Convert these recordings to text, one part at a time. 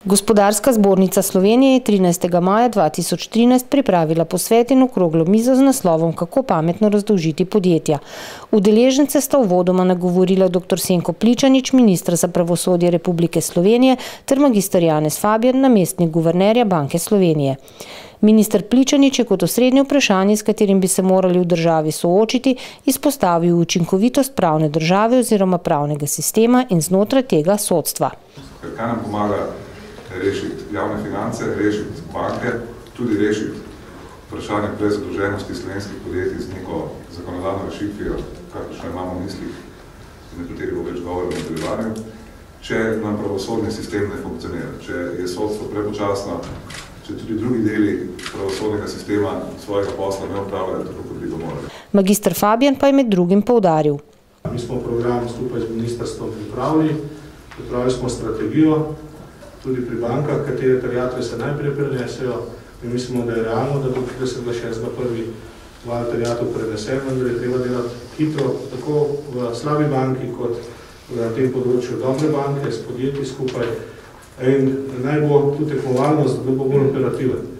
Gospodarska zbornica Slovenije je 13. maja 2013 pripravila posvet in okroglo mizo z naslovom Kako pametno razdolžiti podjetja. Udeležence sta uvodoma nagovorila dr. Senko Pličanič, minister za pravosodje Republike Slovenije, ter magister Janez Fabijan, namestnik guvernerja Banke Slovenije. Minister Pličanič je kot osrednje vprašanje, s katerim bi se morali v državi soočiti, izpostavil učinkovitost pravne države oziroma pravnega sistema in znotraj tega sodstva. Kaj nam pomaga rešiti javne finance, rešiti banke, tudi rešiti vprašanje prezadolženosti slovenskih podjetij z neko zakonodajno rešitvijo, kakšno imamo v mislih, nekateri bo več govora o nadaljevanju, če nam pravosodni sistem ne funkcionira, če je sodstvo prepočasno, če tudi drugi deli pravosodnega sistema svojega posla ne opravljajo tako, kot bi ga morali. Magister Fabijan pa je med drugim poudaril. Mi smo program skupaj z ministrstvom pripravili smo strategijo, tudi pri bankah, katere terjatve se najprej prenesejo. Mi mislimo, da je realno, da bo 36.1. val terjatev prenesen, vendar je treba delati hitro, tako v slabi banki, kot na tem področju dobre banke, s podjetji skupaj. In naj bo tudi tekmovalnost, da bo bolj operativen.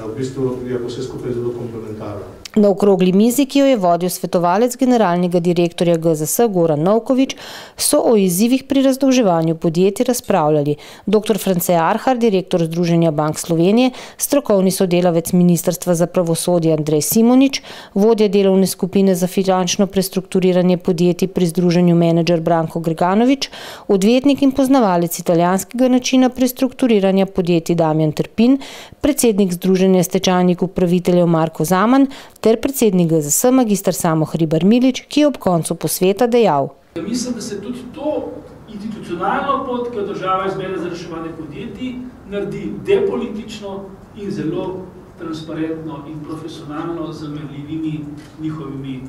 V bistvu je pa vse skupaj zelo komplementarno. Na okrogli mizi, ki jo je vodil svetovalec generalnega direktorja GZS Goran Novkovič, so o izzivih pri razdolževanju podjetij razpravljali dr. France Arhar, direktor Združenja Bank Slovenije, strokovni sodelavec Ministrstva za pravosodje Andrej Simonič, vodja delovne skupine za finančno prestrukturiranje podjetij pri Združenju Menedžer Branko Greganovič, odvetnik in poznavalec italijanskega načina prestrukturiranja podjetij Damjan Trpin, predsednik Združenja stečajnih upraviteljev Marko Zaman ter predsednik GZS magister Samo Hribar Milič, ki je ob koncu posveta dejal. Mislim, da se tudi to institucionalno pot, ki država izbere za reševanje podjetij, naredi depolitično in zelo transparentno in profesionalno z merljivimi njihovimi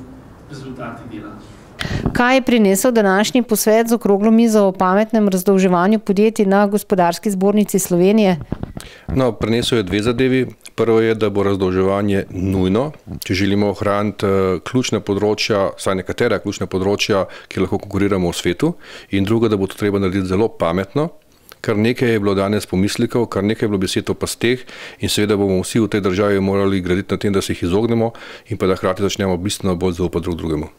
rezultati dela. Kaj je prinesel današnji posvet z okroglo mizo o pametnem razdolževanju podjetij na Gospodarski zbornici Slovenije? No, prinesel je dve zadevi. Prvo je, da bo razdolževanje nujno, če želimo ohraniti ključna področja, vsaj nekatera ključna področja, ki lahko konkuriramo v svetu. In drugo, da bo to treba narediti zelo pametno. Kar nekaj je bilo danes pomislekov, kar nekaj je bilo besed o pasteh in seveda bomo vsi v tej državi morali graditi na tem, da se jih izognemo in pa da hkrati začnemo bistveno bolj zaupati drug drugemu.